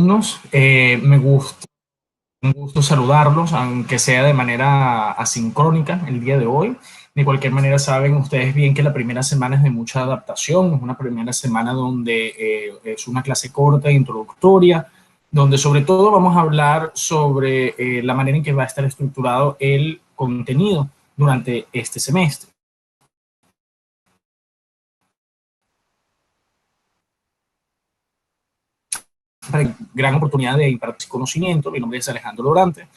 alumnos. Un gusto saludarlos, aunque sea de manera asincrónica el día de hoy. De cualquier manera, saben ustedes bien que la primera semana es de mucha adaptación. Es una primera semana donde es una clase corta, introductoria, donde sobre todo vamos a hablar sobre la manera en que va a estar estructurado el contenido durante este semestre. Gran oportunidad de impartir conocimiento. Mi nombre es Alejandro Lorante.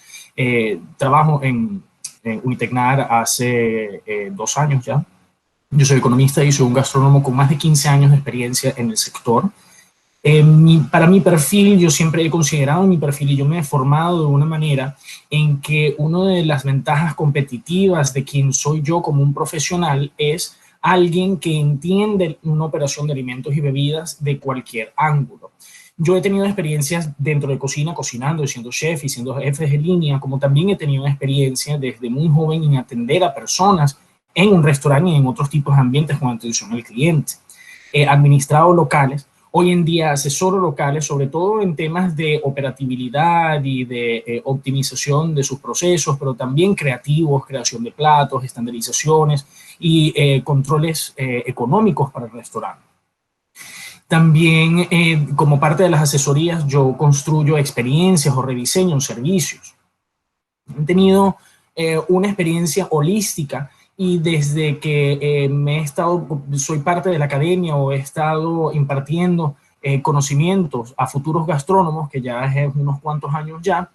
Trabajo en Unitecnar hace 2 años ya. Yo soy economista y soy un gastrónomo con más de 15 años de experiencia en el sector. Para mi perfil, yo siempre he considerado mi perfil y yo me he formado de una manera en que una de las ventajas competitivas de quien soy yo como un profesional es alguien que entiende una operación de alimentos y bebidas de cualquier ángulo. Yo he tenido experiencias dentro de cocina, cocinando, siendo chef y siendo jefe de línea, como también he tenido experiencia desde muy joven en atender a personas en un restaurante y en otros tipos de ambientes con atención al cliente. He administrado locales. Hoy en día asesoro locales, sobre todo en temas de operatividad y de optimización de sus procesos, pero también creativos, creación de platos, estandarizaciones y controles económicos para el restaurante. También, como parte de las asesorías, yo construyo experiencias o rediseño servicios. He tenido una experiencia holística y desde que soy parte de la academia o he estado impartiendo conocimientos a futuros gastrónomos, que ya es unos cuantos años ya,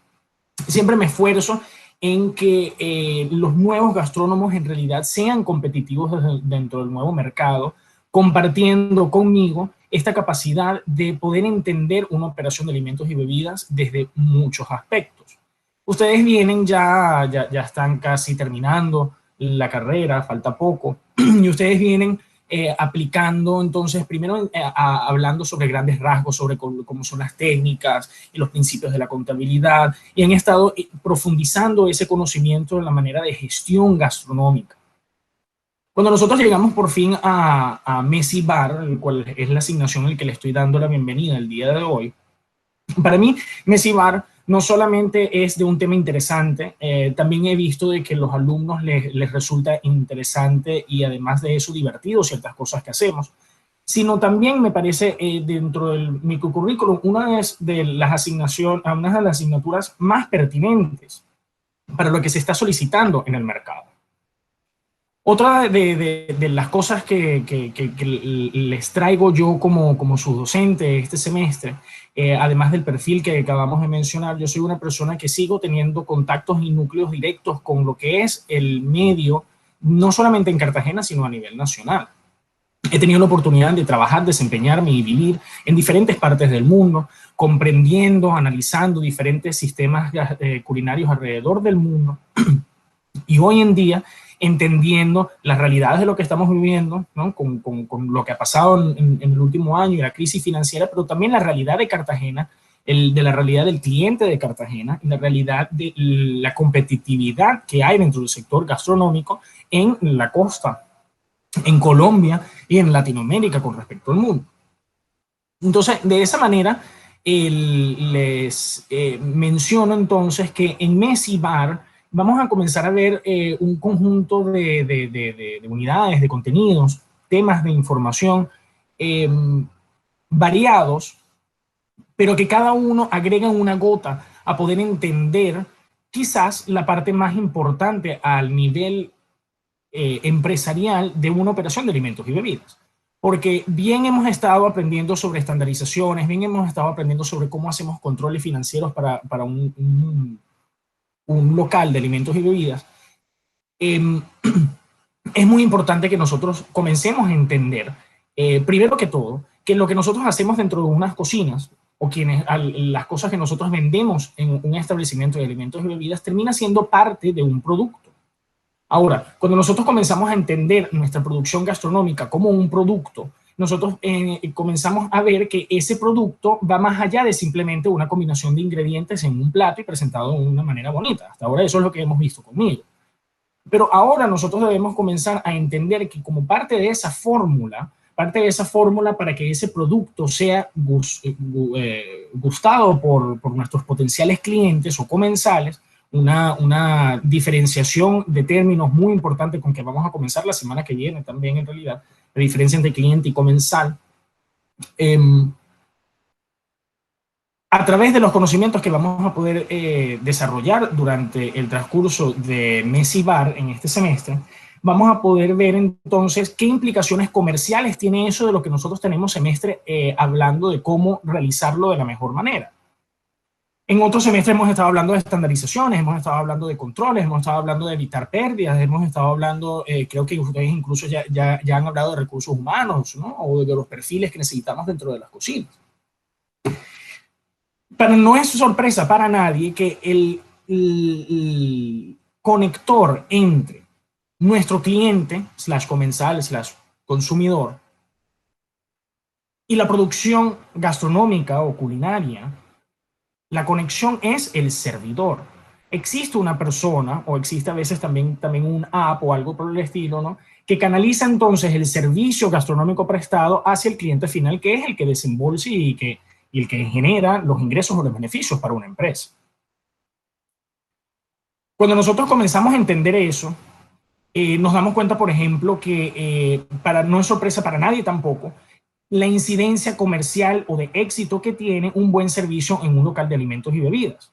siempre me esfuerzo en que los nuevos gastrónomos en realidad sean competitivos dentro del nuevo mercado, compartiendo conmigo esta capacidad de poder entender una operación de alimentos y bebidas desde muchos aspectos. Ustedes vienen ya están casi terminando la carrera, falta poco, y ustedes vienen aplicando, entonces, primero hablando sobre grandes rasgos, sobre cómo son las técnicas y los principios de la contabilidad, y han estado profundizando ese conocimiento en la manera de gestión gastronómica. Cuando nosotros llegamos por fin a Messi Bar, el cual es la asignación al que le estoy dando la bienvenida el día de hoy, para mí Messi Bar no solamente es de un tema interesante, también he visto de que los alumnos les resulta interesante y además de eso divertido ciertas cosas que hacemos, sino también me parece dentro del microcurrículum una de las asignaturas más pertinentes para lo que se está solicitando en el mercado. Otra de las cosas que les traigo yo como su docente este semestre, además del perfil que acabamos de mencionar, yo soy una persona que sigo teniendo contactos y núcleos directos con lo que es el medio, no solamente en Cartagena, sino a nivel nacional. He tenido la oportunidad de trabajar, desempeñarme y vivir en diferentes partes del mundo, comprendiendo, analizando diferentes sistemas culinarios alrededor del mundo. Y hoy en día, entendiendo las realidades de lo que estamos viviendo, ¿no? con lo que ha pasado en el último año y la crisis financiera, pero también la realidad de Cartagena, de la realidad del cliente de Cartagena, y la realidad de la competitividad que hay dentro del sector gastronómico en la costa, en Colombia y en Latinoamérica con respecto al mundo. Entonces, de esa manera, les menciono entonces que en Messi Bar vamos a comenzar a ver un conjunto de unidades, de contenidos, temas de información variados, pero que cada uno agrega una gota a poder entender quizás la parte más importante al nivel empresarial de una operación de alimentos y bebidas. Porque bien hemos estado aprendiendo sobre estandarizaciones, bien hemos estado aprendiendo sobre cómo hacemos controles financieros para un local de alimentos y bebidas, es muy importante que nosotros comencemos a entender, primero que todo, que lo que nosotros hacemos dentro de unas cocinas, o las cosas que nosotros vendemos en un establecimiento de alimentos y bebidas, termina siendo parte de un producto. Ahora, cuando nosotros comenzamos a entender nuestra producción gastronómica como un producto, nosotros comenzamos a ver que ese producto va más allá de simplemente una combinación de ingredientes en un plato y presentado de una manera bonita. Hasta ahora eso es lo que hemos visto conmigo. Pero ahora nosotros debemos comenzar a entender que como parte de esa fórmula parte de esa fórmula para que ese producto sea gustado por nuestros potenciales clientes o comensales, una diferenciación de términos muy importante con que vamos a comenzar la semana que viene también, en realidad, la diferencia entre cliente y comensal. A través de los conocimientos que vamos a poder desarrollar durante el transcurso de Messi Bar en este semestre, vamos a poder ver entonces qué implicaciones comerciales tiene eso de lo que nosotros tenemos semestre hablando de cómo realizarlo de la mejor manera. En otro semestre hemos estado hablando de estandarizaciones, hemos estado hablando de controles, hemos estado hablando de evitar pérdidas, hemos estado hablando, creo que ustedes incluso ya han hablado de recursos humanos, ¿no? O de los perfiles que necesitamos dentro de las cocinas. Pero no es sorpresa para nadie que el conector entre nuestro cliente, / comensal, / consumidor, y la producción gastronómica o culinaria, la conexión es el servidor. Existe una persona, o existe a veces también un app o algo por el estilo, ¿no?, que canaliza entonces el servicio gastronómico prestado hacia el cliente final, que es el que desembolsa y el que genera los ingresos o los beneficios para una empresa. Cuando nosotros comenzamos a entender eso, nos damos cuenta, por ejemplo, que no es sorpresa para nadie tampoco la incidencia comercial o de éxito que tiene un buen servicio en un local de alimentos y bebidas.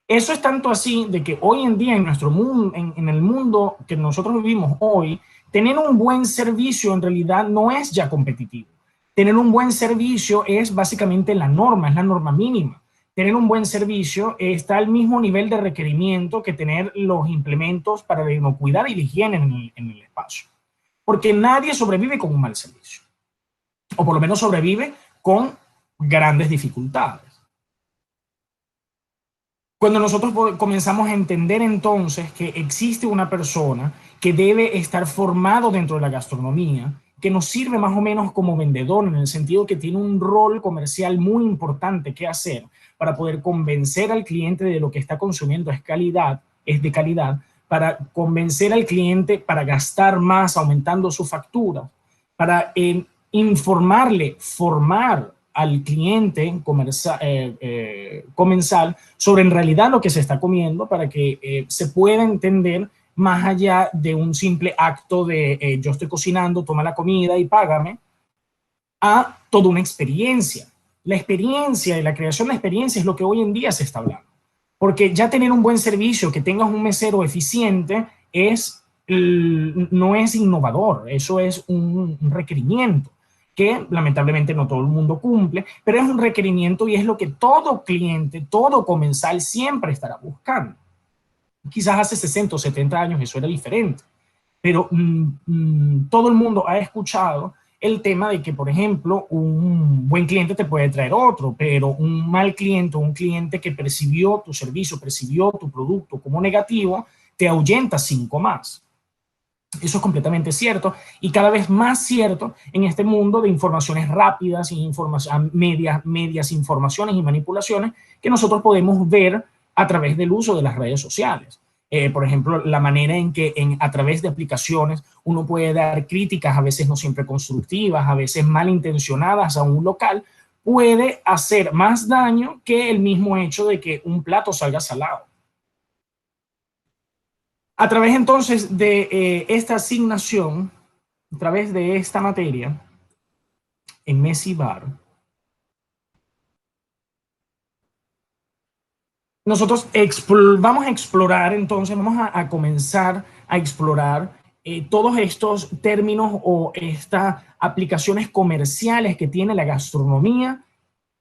Eso es tanto así de que hoy en día en nuestro mundo, en el mundo que nosotros vivimos hoy, tener un buen servicio en realidad no es ya competitivo. Tener un buen servicio es básicamente la norma, es la norma mínima. Tener un buen servicio está al mismo nivel de requerimiento que tener los implementos para la inocuidad y la higiene en el espacio. Porque nadie sobrevive con un mal servicio. O por lo menos sobrevive con grandes dificultades. Cuando nosotros comenzamos a entender entonces que existe una persona que debe estar formado dentro de la gastronomía, que nos sirve más o menos como vendedor en el sentido que tiene un rol comercial muy importante que hacer para poder convencer al cliente de lo que está consumiendo es de calidad, para convencer al cliente para gastar más aumentando su factura, para formar al cliente comensal sobre en realidad lo que se está comiendo para que se pueda entender más allá de un simple acto de yo estoy cocinando, toma la comida y págame, a toda una experiencia. La experiencia y la creación de experiencia es lo que hoy en día se está hablando. Porque ya tener un buen servicio, que tengas un mesero eficiente, no es innovador, eso es un requerimiento que lamentablemente no todo el mundo cumple, pero es un requerimiento y es lo que todo cliente, todo comensal siempre estará buscando. Quizás hace 60 o 70 años eso era diferente, pero todo el mundo ha escuchado el tema de que, por ejemplo, un buen cliente te puede traer otro, pero un mal cliente, un cliente que percibió tu servicio, percibió tu producto como negativo, te ahuyenta 5 más. Eso es completamente cierto y cada vez más cierto en este mundo de informaciones rápidas y medias informaciones y manipulaciones que nosotros podemos ver a través del uso de las redes sociales. Por ejemplo, la manera en que a través de aplicaciones uno puede dar críticas, a veces no siempre constructivas, a veces malintencionadas a un local, puede hacer más daño que el mismo hecho de que un plato salga salado. A través entonces de esta asignación, a través de esta materia, en Messi Bar, nosotros vamos a explorar, entonces vamos a comenzar a explorar todos estos términos o estas aplicaciones comerciales que tiene la gastronomía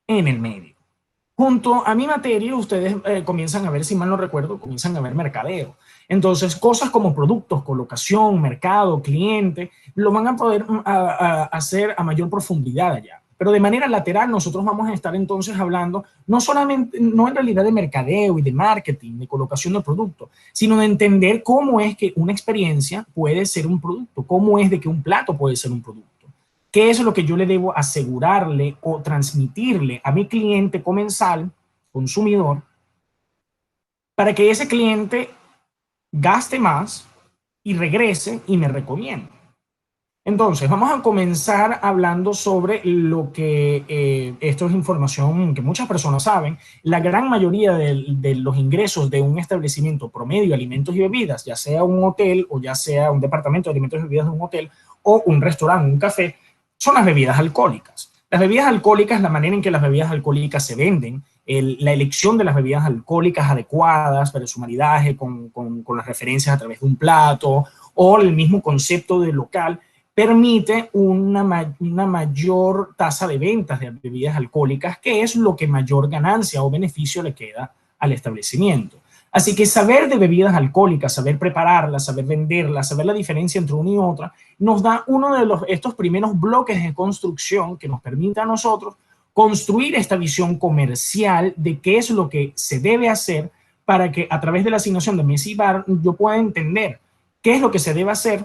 en el medio. Junto a mi materia, ustedes comienzan a ver, si mal no recuerdo, comienzan a ver mercadeo. Entonces, cosas como productos, colocación, mercado, cliente, lo van a poder hacer a mayor profundidad allá. Pero de manera lateral, nosotros vamos a estar entonces hablando no en realidad de mercadeo y de marketing, de colocación de productos, sino de entender cómo es que una experiencia puede ser un producto, cómo es de que un plato puede ser un producto. ¿Qué es lo que yo le debo asegurarle o transmitirle a mi cliente comensal, consumidor, para que ese cliente gaste más y regrese y me recomiende? Entonces, vamos a comenzar hablando sobre lo que, esto es información que muchas personas saben, la gran mayoría de los ingresos de un establecimiento promedio de alimentos y bebidas, ya sea un hotel o ya sea un departamento de alimentos y bebidas de un hotel o un restaurante, un café, son las bebidas alcohólicas. Las bebidas alcohólicas, la manera en que las bebidas alcohólicas se venden, la elección de las bebidas alcohólicas adecuadas para su maridaje con las referencias a través de un plato o el mismo concepto de local, permite una mayor tasa de ventas de bebidas alcohólicas, que es lo que mayor ganancia o beneficio le queda al establecimiento. Así que saber de bebidas alcohólicas, saber prepararlas, saber venderlas, saber la diferencia entre una y otra, nos da uno de estos primeros bloques de construcción que nos permite a nosotros construir esta visión comercial de qué es lo que se debe hacer para que a través de la asignación de mesa y bar yo pueda entender qué es lo que se debe hacer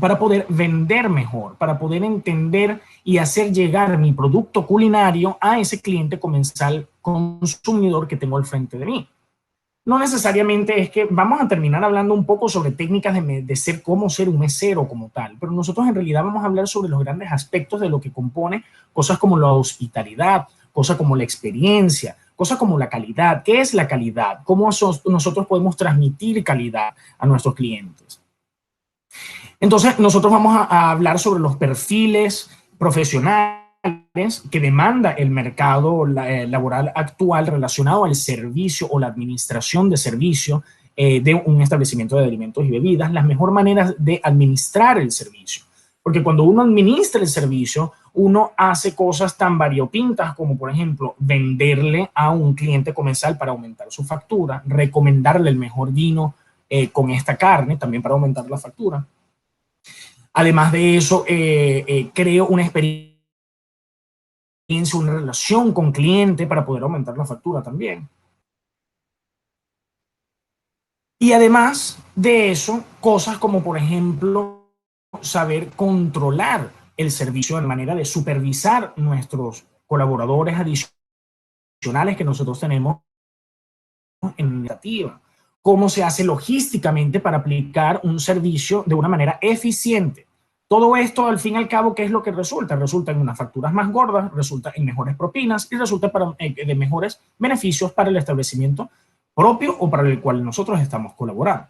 para poder vender mejor, para poder entender y hacer llegar mi producto culinario a ese cliente comensal consumidor que tengo al frente de mí. No necesariamente es que vamos a terminar hablando un poco sobre técnicas de ser, cómo ser un mesero como tal, pero nosotros en realidad vamos a hablar sobre los grandes aspectos de lo que compone cosas como la hospitalidad, cosas como la experiencia, cosas como la calidad. ¿Qué es la calidad? ¿Cómo nosotros podemos transmitir calidad a nuestros clientes? Entonces, nosotros vamos a hablar sobre los perfiles profesionales que demanda el mercado laboral actual relacionado al servicio o la administración de servicio de un establecimiento de alimentos y bebidas, las mejores maneras de administrar el servicio. Porque cuando uno administra el servicio, uno hace cosas tan variopintas como, por ejemplo, venderle a un cliente comensal para aumentar su factura, recomendarle el mejor vino con esta carne, también para aumentar la factura. Además de eso, creo una experiencia, una relación con cliente para poder aumentar la factura también. Y además de eso, cosas como, por ejemplo, saber controlar el servicio de manera de supervisar nuestros colaboradores adicionales que nosotros tenemos en la iniciativa. Cómo se hace logísticamente para aplicar un servicio de una manera eficiente. Todo esto, al fin y al cabo, ¿qué es lo que resulta? Resulta en unas facturas más gordas, resulta en mejores propinas y resulta de mejores beneficios para el establecimiento propio o para el cual nosotros estamos colaborando.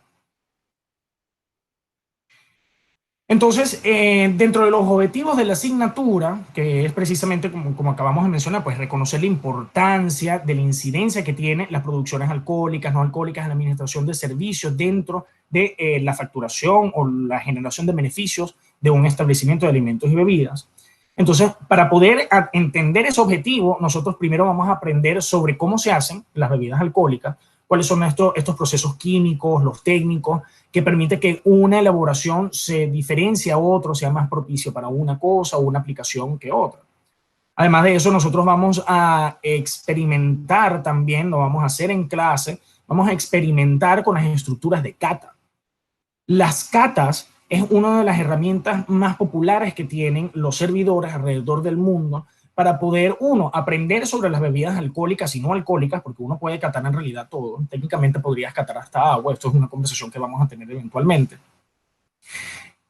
Entonces, dentro de los objetivos de la asignatura, que es precisamente como acabamos de mencionar, pues reconocer la importancia de la incidencia que tienen las producciones alcohólicas, no alcohólicas en la administración de servicios dentro de la facturación o la generación de beneficios de un establecimiento de alimentos y bebidas. Entonces, para poder entender ese objetivo, nosotros primero vamos a aprender sobre cómo se hacen las bebidas alcohólicas, cuáles son estos procesos químicos, los técnicos, que permite que una elaboración se diferencie a otro, sea más propicio para una cosa o una aplicación que otra. Además de eso, nosotros vamos a experimentar también, lo vamos a hacer en clase, vamos a experimentar con las estructuras de cata. Las catas es una de las herramientas más populares que tienen los servidores alrededor del mundo para poder, uno, aprender sobre las bebidas alcohólicas y no alcohólicas, porque uno puede catar en realidad todo. Técnicamente podrías catar hasta agua. Esto es una conversación que vamos a tener eventualmente.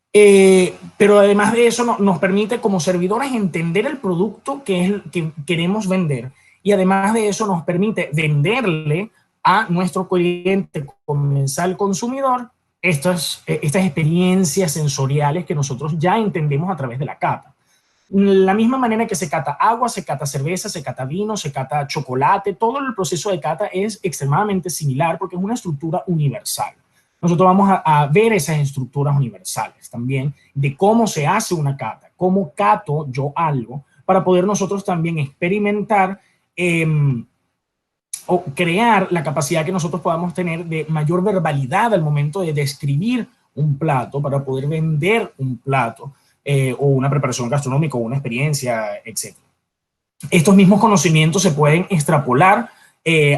Pero además de eso nos permite como servidores entender el producto que queremos vender. Y además de eso nos permite venderle a nuestro cliente comensal consumidor estas experiencias sensoriales que nosotros ya entendemos a través de la cata. La misma manera que se cata agua, se cata cerveza, se cata vino, se cata chocolate, todo el proceso de cata es extremadamente similar porque es una estructura universal. Nosotros vamos a ver esas estructuras universales también de cómo se hace una cata, cómo cato yo algo para poder nosotros también experimentar o crear la capacidad que nosotros podamos tener de mayor verbalidad al momento de describir un plato para poder vender un plato. O una preparación gastronómica o una experiencia, etc. Estos mismos conocimientos se pueden extrapolar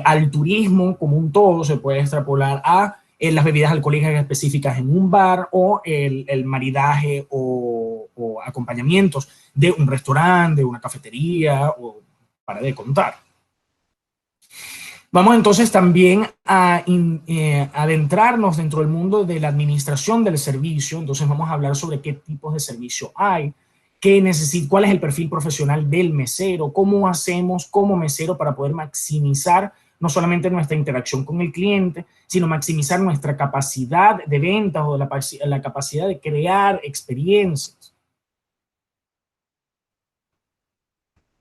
al turismo como un todo, se puede extrapolar a las bebidas alcohólicas específicas en un bar o el maridaje o acompañamientos de un restaurante, de una cafetería o para de contar. Vamos entonces también a adentrarnos dentro del mundo de la administración del servicio. Entonces vamos a hablar sobre qué tipos de servicio hay, cuál es el perfil profesional del mesero, cómo hacemos como mesero para poder maximizar no solamente nuestra interacción con el cliente, sino maximizar nuestra capacidad de ventas o la capacidad de crear experiencias.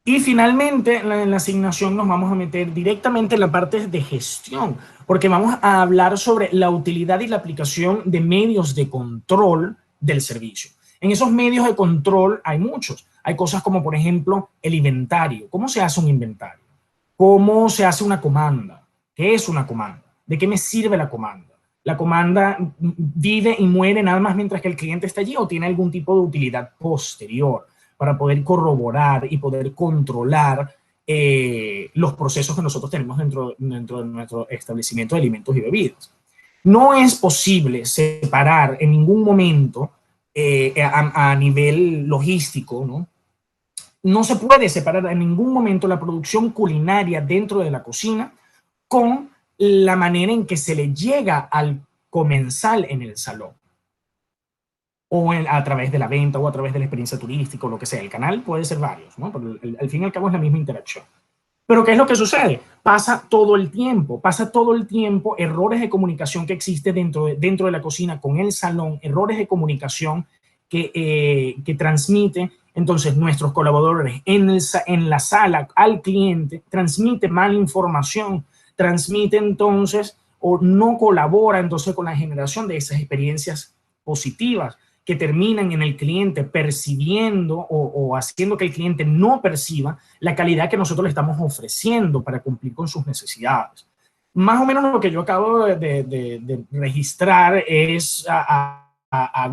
Y finalmente, en la asignación nos vamos a meter directamente en la parte de gestión, porque vamos a hablar sobre la utilidad y la aplicación de medios de control del servicio. En esos medios de control hay muchos. Hay cosas como, por ejemplo, el inventario. ¿Cómo se hace un inventario? ¿Cómo se hace una comanda? ¿Qué es una comanda? ¿De qué me sirve la comanda? ¿La comanda vive y muere nada más mientras que el cliente está allí o tiene algún tipo de utilidad posterior para poder corroborar y poder controlar los procesos que nosotros tenemos dentro de nuestro establecimiento de alimentos y bebidas? No es posible separar en ningún momento a nivel logístico, ¿no? No se puede separar en ningún momento la producción culinaria dentro de la cocina con la manera en que se le llega al comensal en el salón, o a través de la venta, o a través de la experiencia turística, o lo que sea. El canal puede ser varios, ¿no? Pero al fin y al cabo es la misma interacción. Pero ¿qué es lo que sucede? Pasa todo el tiempo errores de comunicación que existen dentro de la cocina con el salón, errores de comunicación que transmite entonces nuestros colaboradores en la sala al cliente, transmite mala información, transmite entonces o no colabora entonces con la generación de esas experiencias positivas que terminan en el cliente percibiendo o haciendo que el cliente no perciba la calidad que nosotros le estamos ofreciendo para cumplir con sus necesidades. Más o menos lo que yo acabo de registrar es a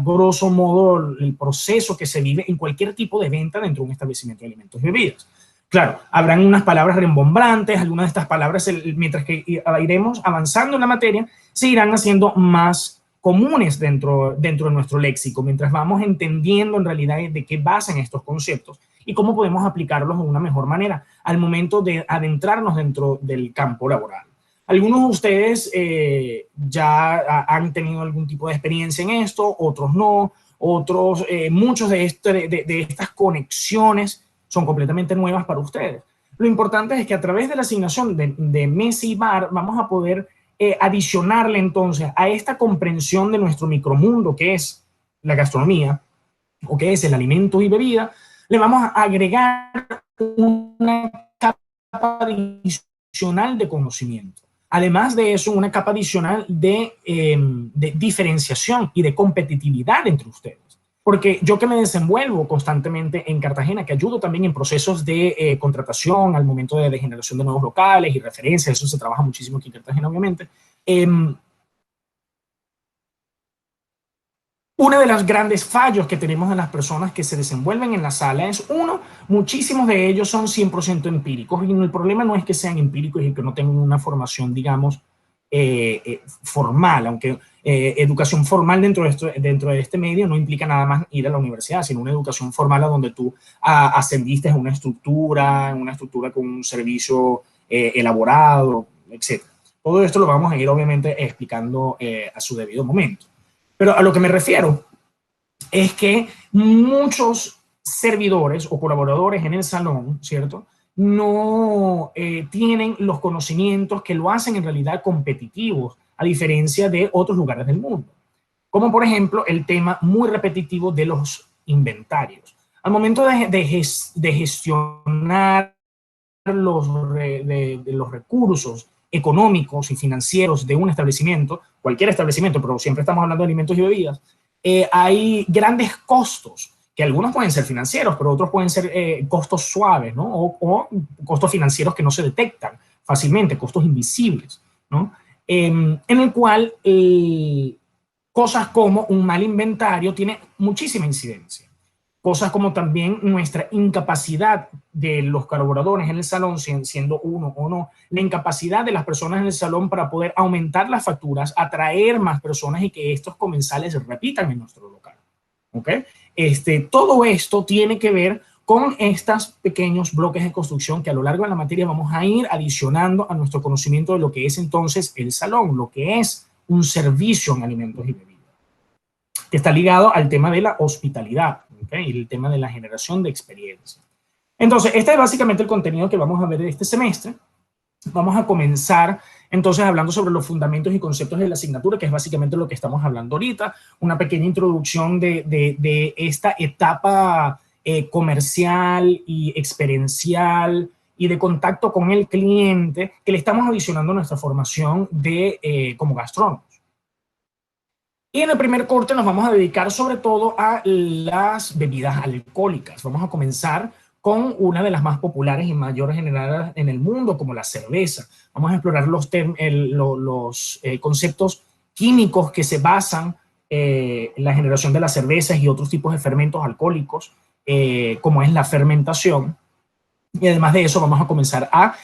grosso modo el proceso que se vive en cualquier tipo de venta dentro de un establecimiento de alimentos y bebidas. Claro, habrán unas palabras rimbombrantes, algunas de estas palabras, mientras que iremos avanzando en la materia, se irán haciendo más comunes dentro de nuestro léxico, mientras vamos entendiendo en realidad de qué basan estos conceptos y cómo podemos aplicarlos de una mejor manera al momento de adentrarnos dentro del campo laboral. Algunos de ustedes ya han tenido algún tipo de experiencia en esto, otros no, muchos de estas conexiones son completamente nuevas para ustedes. Lo importante es que a través de la asignación de mesa y bar vamos a poder adicionarle entonces a esta comprensión de nuestro micromundo que es la gastronomía o que es el alimento y bebida, le vamos a agregar una capa adicional de conocimiento. Además de eso, una capa adicional de diferenciación y de competitividad entre ustedes. Porque yo que me desenvuelvo constantemente en Cartagena, que ayudo también en procesos de contratación al momento de generación de nuevos locales y referencias, eso se trabaja muchísimo aquí en Cartagena, obviamente. Uno de los grandes fallos que tenemos en las personas que se desenvuelven en la sala es, uno, muchísimos de ellos son 100% empíricos y el problema no es que sean empíricos y que no tengan una formación, digamos, formal, aunque educación formal dentro de este medio no implica nada más ir a la universidad, sino una educación formal a donde tú ascendiste a una estructura con un servicio elaborado, etc. Todo esto lo vamos a ir obviamente explicando a su debido momento. Pero a lo que me refiero es que muchos servidores o colaboradores en el salón, ¿cierto?, no tienen los conocimientos que lo hacen en realidad competitivos, a diferencia de otros lugares del mundo. Como por ejemplo el tema muy repetitivo de los inventarios. Al momento de gestionar los recursos económicos y financieros de un establecimiento, cualquier establecimiento, pero siempre estamos hablando de alimentos y bebidas, hay grandes costos, que algunos pueden ser financieros, pero otros pueden ser costos suaves, ¿no? O costos financieros que no se detectan fácilmente, costos invisibles, ¿no? En el cual cosas como un mal inventario tiene muchísima incidencia. Cosas como también nuestra incapacidad de los colaboradores en el salón, siendo uno o no, la incapacidad de las personas en el salón para poder aumentar las facturas, atraer más personas y que estos comensales repitan en nuestro local. ¿Okay? Todo esto tiene que ver con estos pequeños bloques de construcción que a lo largo de la materia vamos a ir adicionando a nuestro conocimiento de lo que es entonces el salón, lo que es un servicio en alimentos y bebidas, que está ligado al tema de la hospitalidad, ¿okay? Y el tema de la generación de experiencia. Entonces, este es básicamente el contenido que vamos a ver este semestre. Vamos a comenzar entonces hablando sobre los fundamentos y conceptos de la asignatura, que es básicamente lo que estamos hablando ahorita, una pequeña introducción de esta etapa comercial y experiencial y de contacto con el cliente que le estamos adicionando a nuestra formación como gastrónomos. Y en el primer corte nos vamos a dedicar sobre todo a las bebidas alcohólicas. Vamos a comenzar con una de las más populares y mayores generadas en el mundo, como la cerveza. Vamos a explorar los conceptos químicos que se basan en la generación de las cervezas y otros tipos de fermentos alcohólicos, como es la fermentación. Y además de eso vamos a comenzar a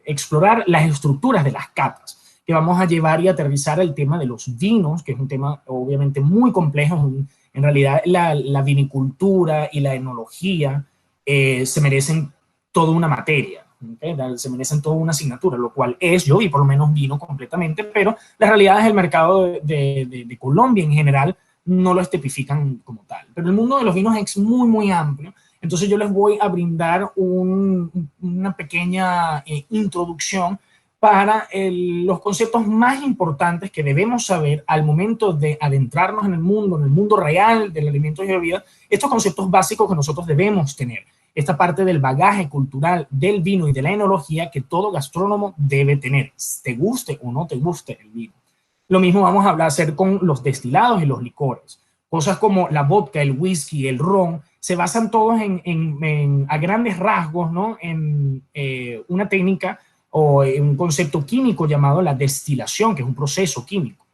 explorar las estructuras de las catas, que vamos a llevar y aterrizar el tema de los vinos, que es un tema obviamente muy complejo. En realidad la vinicultura y la enología se merecen toda una materia, ¿okay? Se merecen toda una asignatura, lo cual yo vi por lo menos vino completamente, pero las realidades del mercado de Colombia en general no lo tipifican como tal. Pero el mundo de los vinos es muy, muy amplio. Entonces yo les voy a brindar una pequeña introducción para los conceptos más importantes que debemos saber al momento de adentrarnos en el mundo real del alimento y bebida, estos conceptos básicos que nosotros debemos tener, esta parte del bagaje cultural del vino y de la enología que todo gastrónomo debe tener, te guste o no te guste el vino. Lo mismo vamos a hacer con los destilados y los licores. Cosas como la vodka, el whisky, el ron, se basan todos a grandes rasgos, ¿no? En una técnica o un concepto químico llamado la destilación, que es un proceso químico,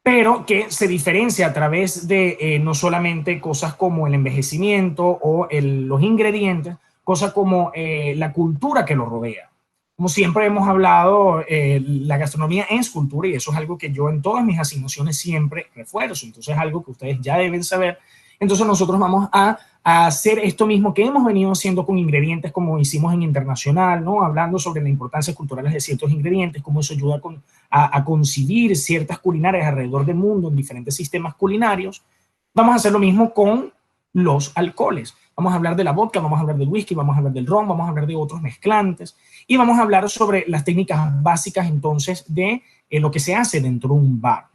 pero que se diferencia a través de no solamente cosas como el envejecimiento o los ingredientes, cosas como la cultura que lo rodea. Como siempre hemos hablado, la gastronomía es cultura, y eso es algo que yo en todas mis asignaciones siempre refuerzo. Entonces es algo que ustedes ya deben saber. Entonces nosotros vamos a hacer esto mismo que hemos venido haciendo con ingredientes, como hicimos en Internacional, ¿no? Hablando sobre la importancia cultural de ciertos ingredientes, cómo eso ayuda a concebir ciertas culinarias alrededor del mundo en diferentes sistemas culinarios. Vamos a hacer lo mismo con los alcoholes. Vamos a hablar de la vodka, vamos a hablar del whisky, vamos a hablar del ron, vamos a hablar de otros mezclantes, y vamos a hablar sobre las técnicas básicas entonces de lo que se hace dentro de un bar.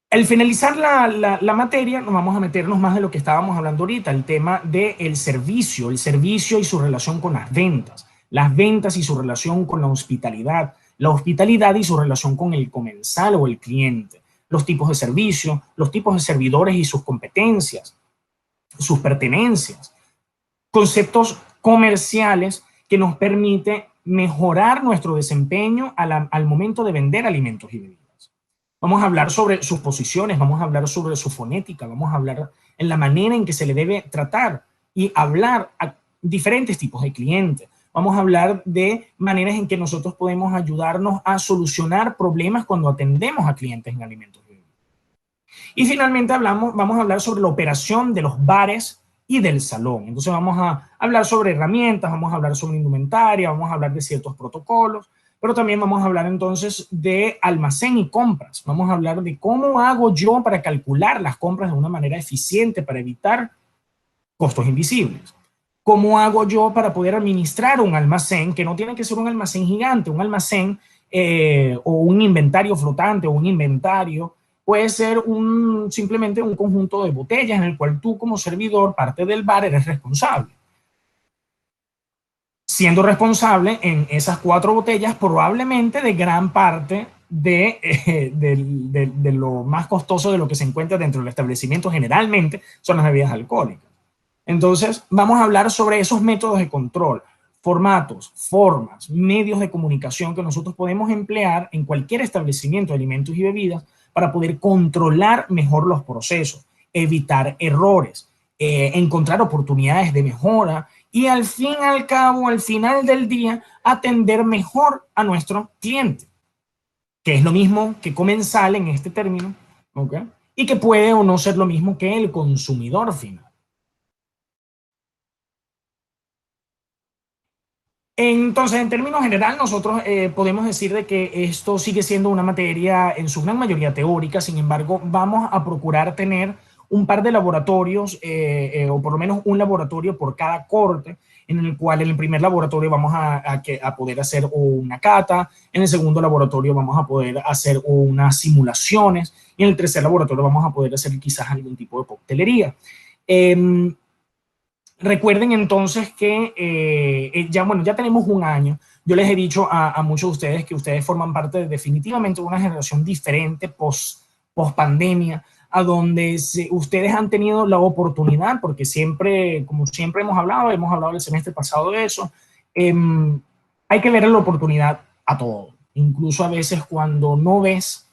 Al finalizar la materia, nos vamos a meternos más de lo que estábamos hablando ahorita, el tema del servicio, el servicio y su relación con las ventas y su relación con la hospitalidad y su relación con el comensal o el cliente, los tipos de servicio, los tipos de servidores y sus competencias, sus pertenencias, conceptos comerciales que nos permiten mejorar nuestro desempeño al momento de vender alimentos y bebidas. Vamos a hablar sobre sus posiciones, vamos a hablar sobre su fonética, vamos a hablar en la manera en que se le debe tratar y hablar a diferentes tipos de clientes. Vamos a hablar de maneras en que nosotros podemos ayudarnos a solucionar problemas cuando atendemos a clientes en alimentos y bebidas. Y finalmente vamos a hablar sobre la operación de los bares y del salón. Entonces vamos a hablar sobre herramientas, vamos a hablar sobre indumentaria, vamos a hablar de ciertos protocolos, pero también vamos a hablar entonces de almacén y compras. Vamos a hablar de cómo hago yo para calcular las compras de una manera eficiente para evitar costos invisibles. ¿Cómo hago yo para poder administrar un almacén que no tiene que ser un almacén gigante, un almacén o un inventario flotante o un inventario? Puede ser simplemente un conjunto de botellas en el cual tú como servidor, parte del bar, eres responsable. Siendo responsable en esas 4 botellas probablemente de gran parte de lo más costoso de lo que se encuentra dentro del establecimiento, generalmente son las bebidas alcohólicas. Entonces vamos a hablar sobre esos métodos de control, formatos, formas, medios de comunicación que nosotros podemos emplear en cualquier establecimiento de alimentos y bebidas para poder controlar mejor los procesos, evitar errores, encontrar oportunidades de mejora y al fin y al cabo, al final del día, atender mejor a nuestro cliente, que es lo mismo que comensal en este término, ¿okay? y que puede o no ser lo mismo que el consumidor final. Entonces, en términos general, nosotros podemos decir de que esto sigue siendo una materia en su gran mayoría teórica. Sin embargo, vamos a procurar tener un par de laboratorios, o por lo menos un laboratorio por cada corte, en el cual en el primer laboratorio vamos a poder hacer una cata, en el segundo laboratorio vamos a poder hacer unas simulaciones, y en el tercer laboratorio vamos a poder hacer quizás algún tipo de coctelería. Recuerden entonces que ya tenemos un año. Yo les he dicho a muchos de ustedes que ustedes forman parte definitivamente de una generación diferente post pandemia, a donde ustedes han tenido la oportunidad, porque siempre, como siempre hemos hablado el semestre pasado de eso, hay que ver la oportunidad a todo. Incluso a veces cuando ves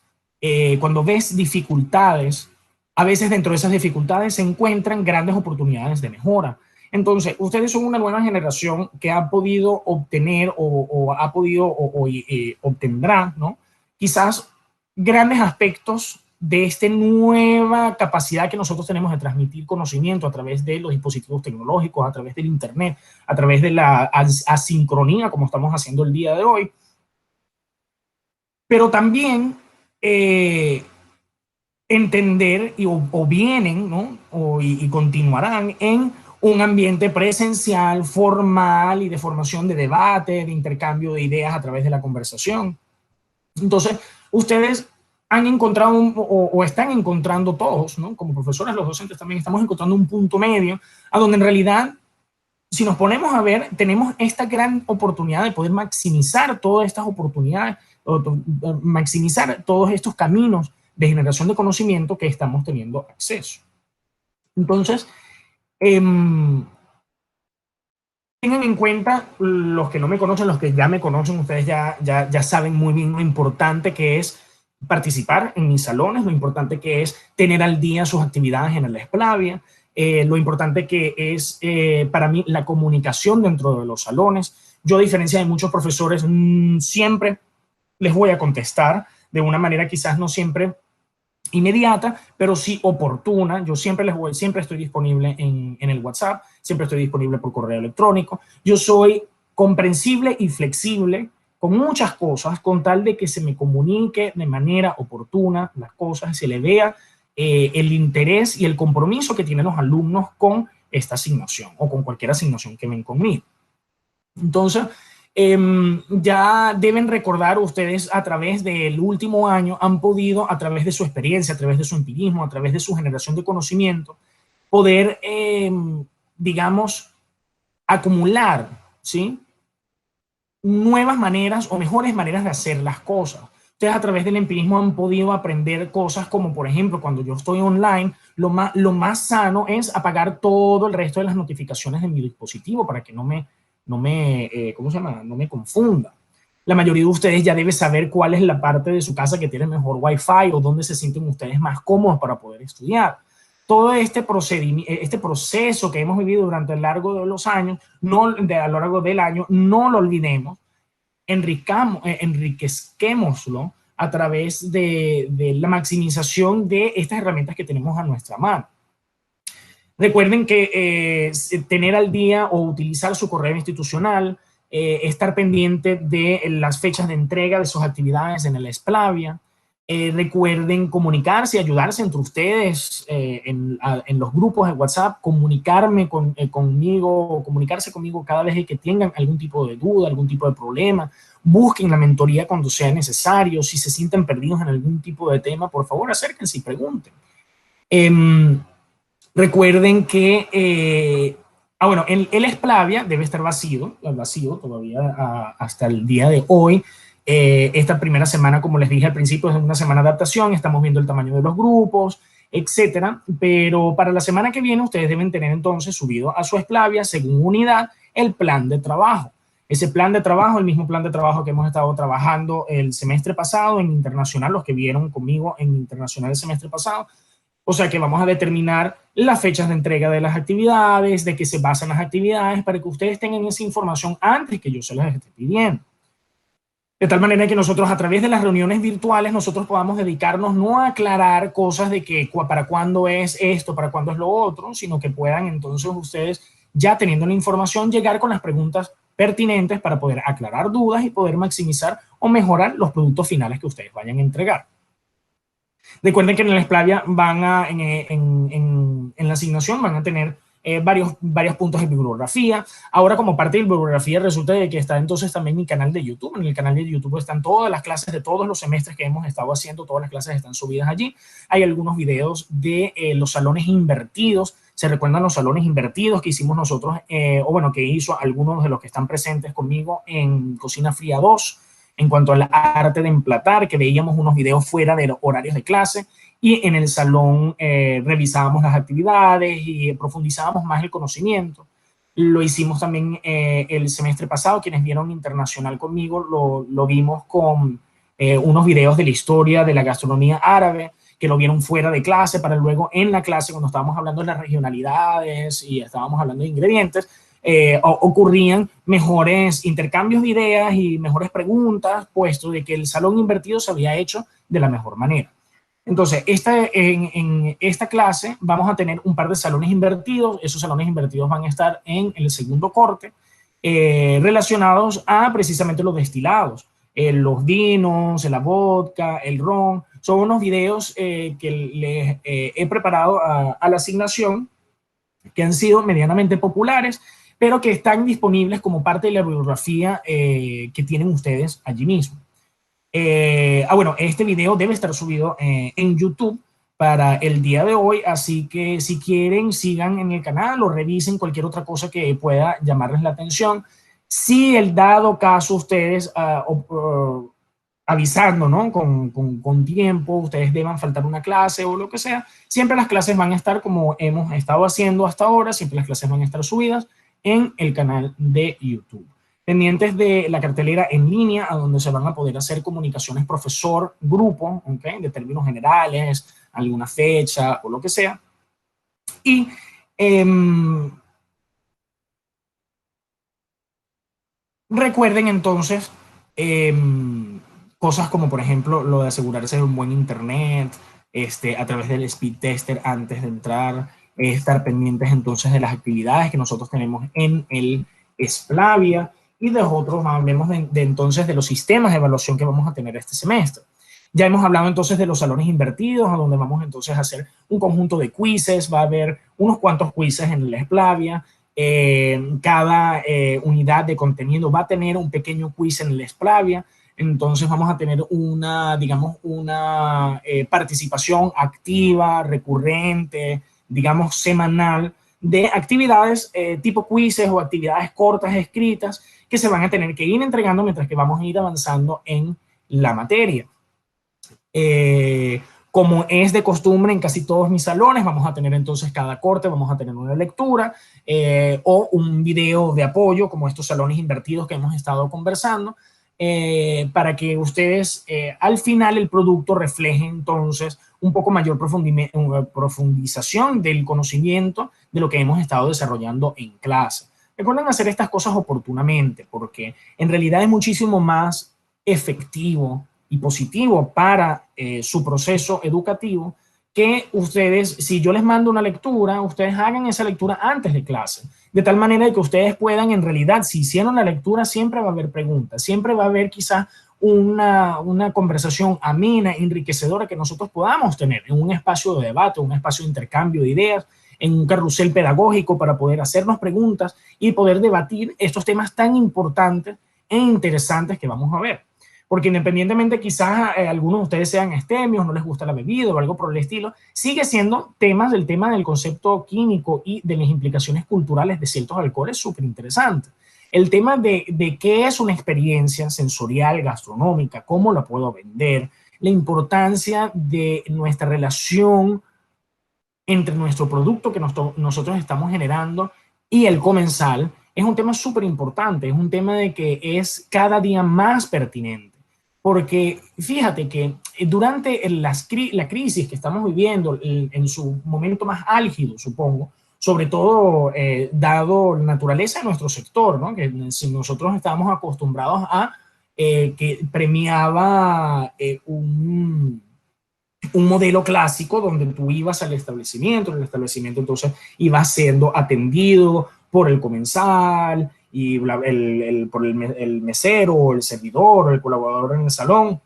dificultades, a veces dentro de esas dificultades se encuentran grandes oportunidades de mejora. Entonces, ustedes son una nueva generación que ha podido obtener obtendrá, ¿no? Quizás grandes aspectos de esta nueva capacidad que nosotros tenemos de transmitir conocimiento a través de los dispositivos tecnológicos, a través del Internet, a través de la asincronía, como estamos haciendo el día de hoy. Pero también entender o vienen, ¿no? Y continuarán en un ambiente presencial, formal y de formación de debate, de intercambio de ideas a través de la conversación. Entonces, ustedes han encontrado o están encontrando todos, ¿no? Como profesores, los docentes también estamos encontrando un punto medio a donde en realidad, si nos ponemos a ver, tenemos esta gran oportunidad de poder maximizar todas estas oportunidades, maximizar todos estos caminos de generación de conocimiento que estamos teniendo acceso. Entonces, tengan en cuenta, los que no me conocen, los que ya me conocen, ustedes ya saben muy bien lo importante que es participar en mis salones, lo importante que es tener al día sus actividades en la Esplavia, lo importante que es para mí la comunicación dentro de los salones. Yo, a diferencia de muchos profesores, siempre les voy a contestar de una manera quizás no siempre inmediata, pero sí oportuna. Yo siempre estoy disponible en el WhatsApp, siempre estoy disponible por correo electrónico. Yo soy comprensible y flexible con muchas cosas, con tal de que se me comunique de manera oportuna las cosas, se le vea el interés y el compromiso que tienen los alumnos con esta asignación o con cualquier asignación que ven conmigo. Entonces, ya deben recordar ustedes, a través del último año, han podido, a través de su experiencia, a través de su empirismo, a través de su generación de conocimiento, poder, digamos, acumular, ¿sí?, nuevas maneras o mejores maneras de hacer las cosas. Ustedes, a través del empirismo, han podido aprender cosas como, por ejemplo, cuando yo estoy online, lo más sano es apagar todo el resto de las notificaciones de mi dispositivo para que no me confunda. La mayoría de ustedes ya debe saber cuál es la parte de su casa que tiene mejor Wi-Fi o dónde se sienten ustedes más cómodos para poder estudiar. Todo este proceso que hemos vivido durante el largo de los años, a lo largo del año, no lo olvidemos, enriquezquémoslo a través de la maximización de estas herramientas que tenemos a nuestra mano. Recuerden que tener al día o utilizar su correo institucional, estar pendiente de las fechas de entrega de sus actividades en el Esplavia. Recuerden comunicarse y ayudarse entre ustedes en los grupos de WhatsApp, comunicarse conmigo cada vez que tengan algún tipo de duda, algún tipo de problema. Busquen la mentoría cuando sea necesario. Si se sienten perdidos en algún tipo de tema, por favor, acérquense y pregunten. Recuerden que, el Esplavia debe estar vacío todavía hasta el día de hoy. Esta primera semana, como les dije al principio, es una semana de adaptación, estamos viendo el tamaño de los grupos, etcétera, pero para la semana que viene ustedes deben tener entonces subido a su Esplavia, según unidad, el plan de trabajo. Ese plan de trabajo, el mismo plan de trabajo que hemos estado trabajando el semestre pasado en Internacional, los que vieron conmigo en Internacional el semestre pasado. O sea que vamos a determinar las fechas de entrega de las actividades, de qué se basan las actividades, para que ustedes tengan esa información antes que yo se las esté pidiendo. De tal manera que nosotros a través de las reuniones virtuales nosotros podamos dedicarnos no a aclarar cosas de que para cuándo es esto, para cuándo es lo otro, sino que puedan entonces ustedes, ya teniendo la información, llegar con las preguntas pertinentes para poder aclarar dudas y poder maximizar o mejorar los productos finales que ustedes vayan a entregar. Recuerden que en la Splavia van a, en la asignación van a tener varios puntos de bibliografía. Ahora, como parte de bibliografía, resulta de que está entonces también mi canal de YouTube. En el canal de YouTube están todas las clases de todos los semestres que hemos estado haciendo. Todas las clases están subidas allí. Hay algunos videos de los salones invertidos. ¿Se recuerdan los salones invertidos que hicimos nosotros? O bueno, que hizo algunos de los que están presentes conmigo en Cocina Fría 2, en cuanto al arte de emplatar, que veíamos unos videos fuera de los horarios de clase, y en el salón revisábamos las actividades y profundizábamos más el conocimiento. Lo hicimos también el semestre pasado. Quienes vieron Internacional conmigo lo vimos con unos videos de la historia de la gastronomía árabe, que lo vieron fuera de clase, para luego en la clase, cuando estábamos hablando de las regionalidades y estábamos hablando de ingredientes, ocurrían mejores intercambios de ideas y mejores preguntas, puesto de que el salón invertido se había hecho de la mejor manera. Entonces, en esta clase vamos a tener un par de salones invertidos. Esos salones invertidos van a estar en el segundo corte, relacionados a precisamente los destilados, los vinos, la vodka, el ron. Son unos videos que les he preparado a la asignación, que han sido medianamente populares, pero que están disponibles como parte de la bibliografía que tienen ustedes allí mismo. Bueno, este video debe estar subido en YouTube para el día de hoy, así que si quieren, sigan en el canal o revisen cualquier otra cosa que pueda llamarles la atención. Si el dado caso ustedes, avisando, ¿no? Con tiempo, ustedes deban faltar una clase o lo que sea, siempre las clases van a estar como hemos estado haciendo hasta ahora, siempre las clases van a estar subidas en el canal de YouTube. Pendientes de la cartelera en línea, a donde se van a poder hacer comunicaciones profesor-grupo, ¿okay? De términos generales, alguna fecha o lo que sea. Y recuerden entonces cosas como, por ejemplo, lo de asegurarse de un buen internet, a través del speed tester antes de entrar, estar pendientes entonces de las actividades que nosotros tenemos en el Splavia, y de otros hablemos de entonces de los sistemas de evaluación que vamos a tener este semestre. Ya hemos hablado entonces de los salones invertidos, a donde vamos entonces a hacer un conjunto de quizzes. Va a haber unos cuantos quizzes en el Splavia. Cada unidad de contenido va a tener un pequeño quiz en el Splavia. Entonces vamos a tener una, digamos, una participación activa, recurrente, digamos, semanal, de actividades tipo quizzes o actividades cortas escritas que se van a tener que ir entregando mientras que vamos a ir avanzando en la materia. Como es de costumbre en casi todos mis salones, vamos a tener entonces cada corte, vamos a tener una lectura o un video de apoyo, como estos salones invertidos que hemos estado conversando, para que ustedes al final el producto refleje entonces un poco mayor profundización del conocimiento de lo que hemos estado desarrollando en clase. Recuerden hacer estas cosas oportunamente, porque en realidad es muchísimo más efectivo y positivo para su proceso educativo que ustedes, si yo les mando una lectura, ustedes hagan esa lectura antes de clase, de tal manera que ustedes puedan, en realidad, si hicieron la lectura, siempre va a haber preguntas, siempre va a haber quizás una conversación amena, enriquecedora, que nosotros podamos tener en un espacio de debate, un espacio de intercambio de ideas, en un carrusel pedagógico para poder hacernos preguntas y poder debatir estos temas tan importantes e interesantes que vamos a ver. Porque independientemente quizás algunos de ustedes sean estemios, no les gusta la bebida o algo por el estilo, sigue siendo el tema del concepto químico y de las implicaciones culturales de ciertos alcoholes súper interesante. El tema de qué es una experiencia sensorial gastronómica, cómo la puedo vender, la importancia de nuestra relación entre nuestro producto que nosotros estamos generando y el comensal, es un tema súper importante, es un tema de que es cada día más pertinente. Porque fíjate que durante la crisis que estamos viviendo, en su momento más álgido, supongo, sobre todo dado la naturaleza de nuestro sector, ¿no? Que si nosotros estamos acostumbrados a que premiaba un modelo clásico donde tú ibas al establecimiento, en el establecimiento entonces ibas siendo atendido por el comensal y por el mesero, el servidor, el colaborador en el salón.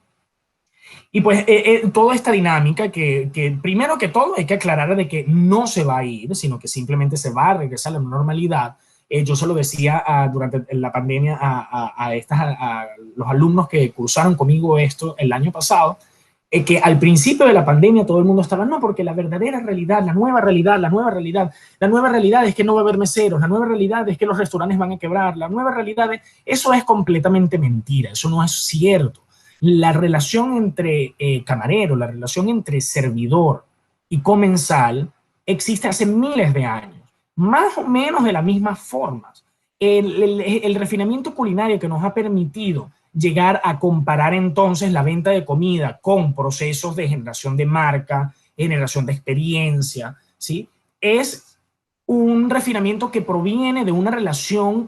Y pues toda esta dinámica que primero que todo hay que aclarar de que no se va a ir, sino que simplemente se va a regresar a la normalidad. Yo se lo decía durante la pandemia a los alumnos que cursaron conmigo esto el año pasado, que al principio de la pandemia todo el mundo estaba, no, porque la verdadera realidad, la nueva realidad, la nueva realidad, la nueva realidad es que no va a haber meseros, la nueva realidad es que los restaurantes van a quebrar, la nueva realidad es, eso es completamente mentira, eso no es cierto. La relación entre camarero, la relación entre servidor y comensal existe hace miles de años, más o menos de las mismas formas. El refinamiento culinario que nos ha permitido llegar a comparar entonces la venta de comida con procesos de generación de marca, generación de experiencia, ¿sí? Es un refinamiento que proviene de una relación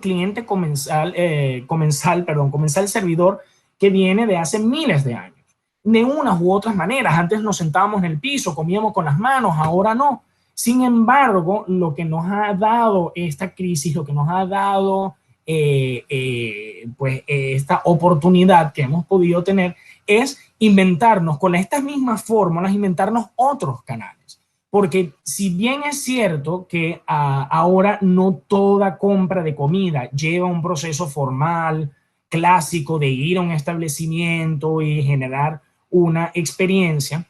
comensal-servidor que viene de hace miles de años. De unas u otras maneras, antes nos sentábamos en el piso, comíamos con las manos, ahora no. Sin embargo, lo que nos ha dado esta crisis, lo que nos ha dado esta oportunidad que hemos podido tener es inventarnos con estas mismas fórmulas, inventarnos otros canales. Porque si bien es cierto que ahora no toda compra de comida lleva un proceso formal, clásico de ir a un establecimiento y generar una experiencia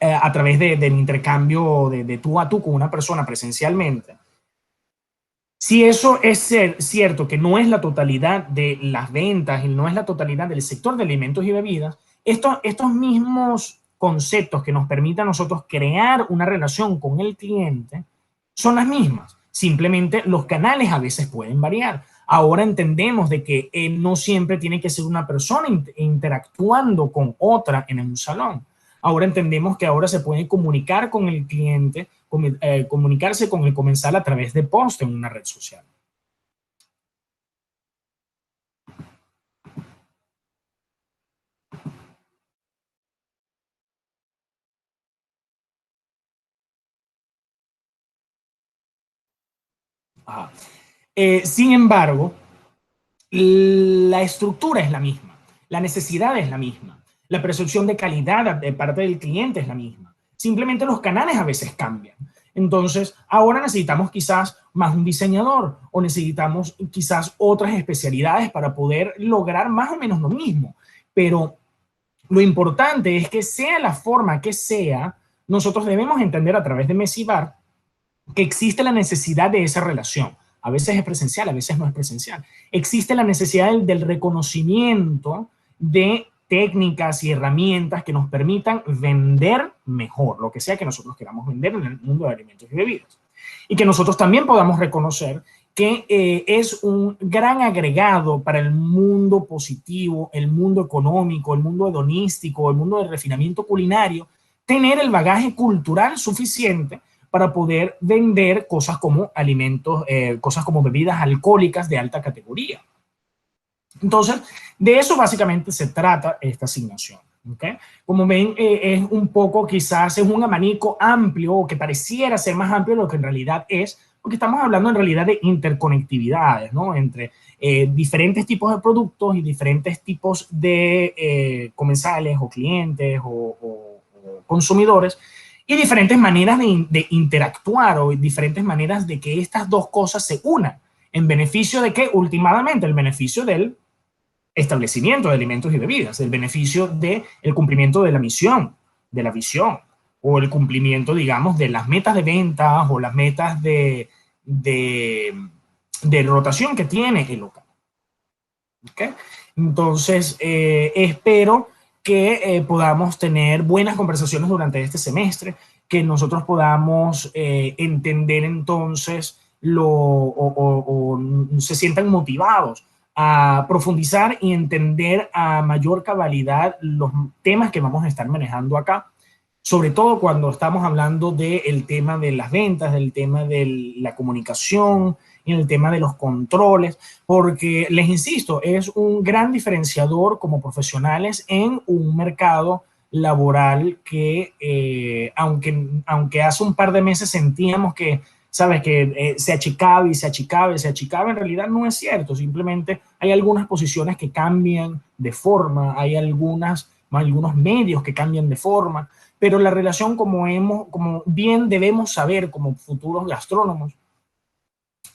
a través del intercambio de tú a tú con una persona presencialmente. Si eso es cierto que no es la totalidad de las ventas y no es la totalidad del sector de alimentos y bebidas, estos mismos conceptos que nos permiten a nosotros crear una relación con el cliente son las mismas. Simplemente los canales a veces pueden variar. Ahora entendemos de que no siempre tiene que ser una persona interactuando con otra en un salón. Ahora entendemos que ahora se puede comunicar con el cliente, comunicarse con el comensal a través de post en una red social. Sin embargo, la estructura es la misma, la necesidad es la misma, la percepción de calidad de parte del cliente es la misma. Simplemente los canales a veces cambian. Entonces, ahora necesitamos quizás más un diseñador o necesitamos quizás otras especialidades para poder lograr más o menos lo mismo. Pero lo importante es que sea la forma que sea, nosotros debemos entender a través de Mesibar que existe la necesidad de esa relación. A veces es presencial, a veces no es presencial. Existe la necesidad del reconocimiento de técnicas y herramientas que nos permitan vender mejor, lo que sea que nosotros queramos vender en el mundo de alimentos y bebidas. Y que nosotros también podamos reconocer que es un gran agregado para el mundo positivo, el mundo económico, el mundo hedonístico, el mundo del refinamiento culinario, tener el bagaje cultural suficiente para poder vender cosas como alimentos, cosas como bebidas alcohólicas de alta categoría. Entonces, de eso básicamente se trata esta asignación. ¿Okay? Como ven, es un poco, quizás es un abanico amplio, que pareciera ser más amplio de lo que en realidad es, porque estamos hablando en realidad de interconectividades, ¿no? Entre diferentes tipos de productos y diferentes tipos de comensales o clientes o consumidores, y diferentes maneras de interactuar o diferentes maneras de que estas dos cosas se unan en beneficio de que, últimamente, el beneficio del establecimiento de alimentos y bebidas, el beneficio del cumplimiento de la misión, de la visión, o el cumplimiento, digamos, de las metas de ventas o las metas de rotación que tiene el local. ¿Okay? Entonces, espero que podamos tener buenas conversaciones durante este semestre, que nosotros podamos entender entonces o se sientan motivados a profundizar y entender a mayor cabalidad los temas que vamos a estar manejando acá, sobre todo cuando estamos hablando del tema de las ventas, del tema de la comunicación, en el tema de los controles, porque les insisto, es un gran diferenciador como profesionales en un mercado laboral que, aunque hace un par de meses sentíamos que, sabes, que se achicaba y se achicaba y se achicaba, en realidad no es cierto. Simplemente hay algunas posiciones que cambian de forma, hay algunos medios que cambian de forma, pero la relación, como bien debemos saber como futuros gastrónomos,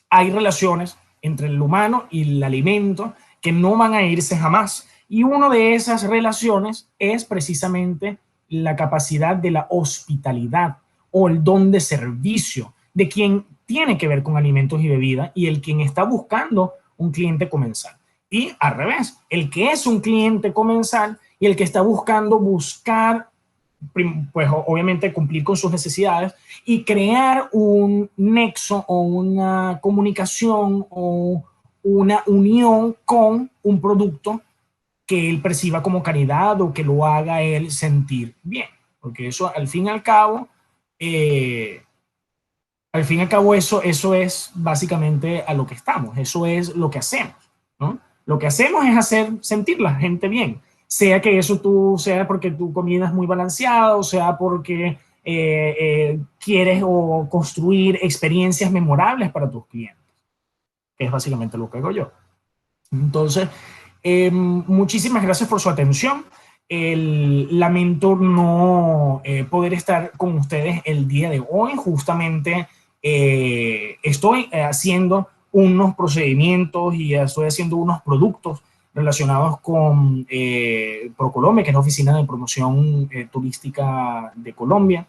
hay relaciones entre el humano y el alimento que no van a irse jamás. Y una de esas relaciones es precisamente la capacidad de la hospitalidad o el don de servicio de quien tiene que ver con alimentos y bebidas y el quien está buscando un cliente comensal. Y al revés, el que es un cliente comensal y el que está buscar, pues obviamente cumplir con sus necesidades y crear un nexo o una comunicación o una unión con un producto que él perciba como calidad o que lo haga él sentir bien. Porque eso, al fin y al cabo eso es básicamente a lo que estamos, eso es lo que hacemos, ¿no? Lo que hacemos es hacer sentir la gente bien, sea que sea porque tu comida es muy balanceada, o sea porque quieres o construir experiencias memorables para tus clientes, que es básicamente lo que hago yo. Entonces, muchísimas gracias por su atención. Lamento no poder estar con ustedes el día de hoy. Justamente estoy haciendo unos procedimientos y estoy haciendo unos productos relacionados con ProColombia, que es la Oficina de Promoción Turística de Colombia,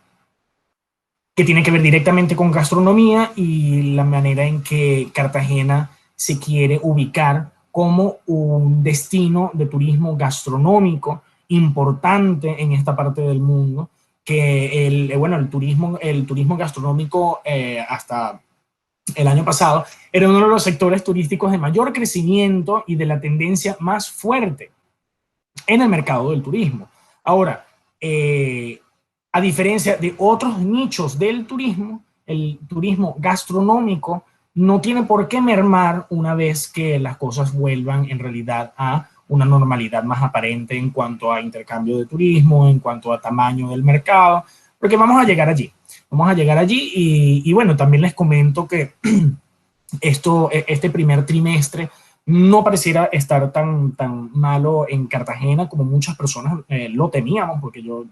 que tiene que ver directamente con gastronomía y la manera en que Cartagena se quiere ubicar como un destino de turismo gastronómico importante en esta parte del mundo, que el turismo gastronómico hasta el año pasado era uno de los sectores turísticos de mayor crecimiento y de la tendencia más fuerte en el mercado del turismo. Ahora, a diferencia de otros nichos del turismo, el turismo gastronómico no tiene por qué mermar una vez que las cosas vuelvan en realidad a una normalidad más aparente en cuanto a intercambio de turismo, en cuanto a tamaño del mercado, porque vamos a llegar allí. Vamos a llegar allí y bueno, también les comento que este primer trimestre no pareciera estar tan malo en Cartagena como muchas personas lo temíamos, porque yo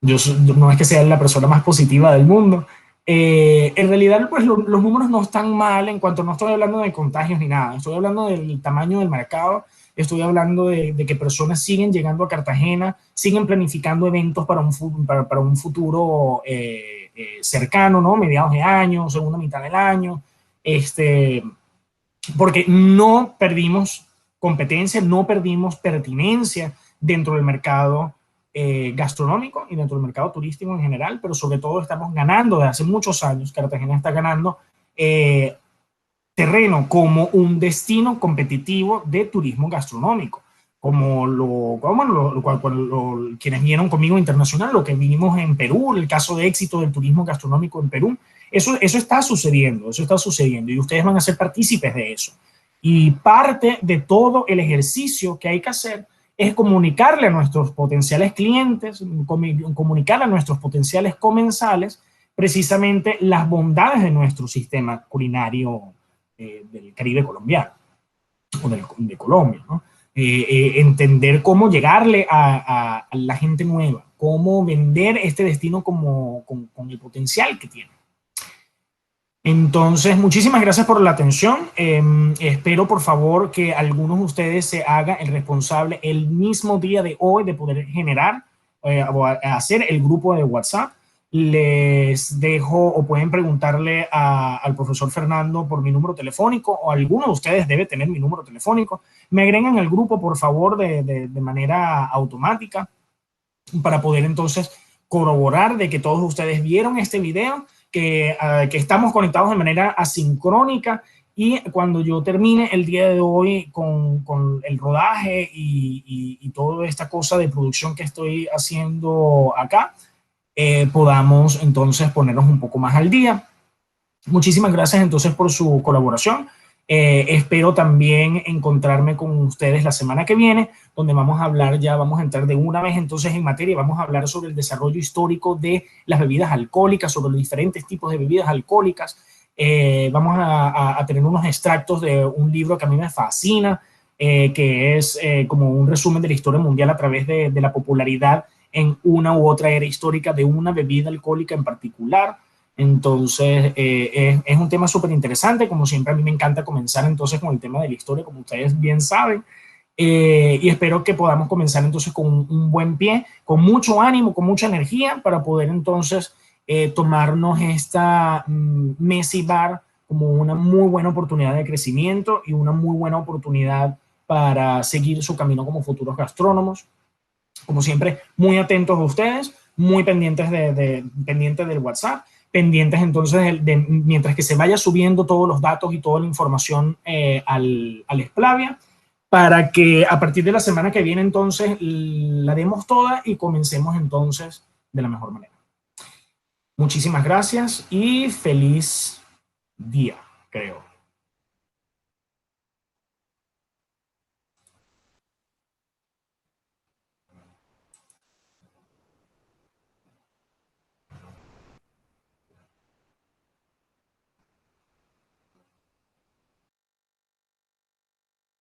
no es que sea la persona más positiva del mundo. En realidad, pues los números no están mal en cuanto no estoy hablando de contagios ni nada. Estoy hablando del tamaño del mercado, estoy hablando de que personas siguen llegando a Cartagena, siguen planificando eventos para un futuro cercano, ¿no? Mediados de año, segunda mitad del año. Porque no perdimos competencia, no perdimos pertinencia dentro del mercado gastronómico y dentro del mercado turístico en general, pero sobre todo estamos ganando desde hace muchos años. Cartagena está ganando terreno como un destino competitivo de turismo gastronómico, quienes vinieron conmigo internacional, lo que vivimos en Perú, el caso de éxito del turismo gastronómico en Perú. Eso está sucediendo y ustedes van a ser partícipes de eso. Y parte de todo el ejercicio que hay que hacer es comunicarle a nuestros potenciales clientes, comunicarle a nuestros potenciales comensales precisamente las bondades de nuestro sistema culinario del Caribe colombiano o de Colombia, ¿no? Entender cómo llegarle a la gente nueva, cómo vender este destino con el potencial que tiene. Entonces, muchísimas gracias por la atención. Espero, por favor, que algunos de ustedes se hagan el responsable el mismo día de hoy de poder generar o hacer el grupo de WhatsApp. Les dejo o pueden preguntarle al profesor Fernando por mi número telefónico o alguno de ustedes debe tener mi número telefónico. Me agregan al grupo, por favor, de manera automática para poder entonces corroborar de que todos ustedes vieron este video, que estamos conectados de manera asincrónica y cuando yo termine el día de hoy con el rodaje y toda esta cosa de producción que estoy haciendo acá, podamos entonces ponernos un poco más al día Muchísimas gracias entonces por su colaboración. Espero también encontrarme con ustedes la semana que viene, donde vamos a hablar, ya vamos a entrar de una vez entonces en materia, vamos a hablar sobre el desarrollo histórico de las bebidas alcohólicas, sobre los diferentes tipos de bebidas alcohólicas. Vamos a tener unos extractos de un libro que a mí me fascina, que es como un resumen de la historia mundial a través de la popularidad en una u otra era histórica de una bebida alcohólica en particular. Entonces, es un tema súper interesante. Como siempre, a mí me encanta comenzar entonces con el tema de la historia, como ustedes bien saben. Y espero que podamos comenzar entonces con un buen pie, con mucho ánimo, con mucha energía, para poder entonces tomarnos esta Messi Bar como una muy buena oportunidad de crecimiento y una muy buena oportunidad para seguir su camino como futuros gastrónomos. Como siempre, muy atentos a ustedes, muy pendientes, pendientes del WhatsApp, pendientes entonces mientras que se vaya subiendo todos los datos y toda la información al Splavia, para que a partir de la semana que viene entonces la demos toda y comencemos entonces de la mejor manera. Muchísimas gracias y feliz día, creo.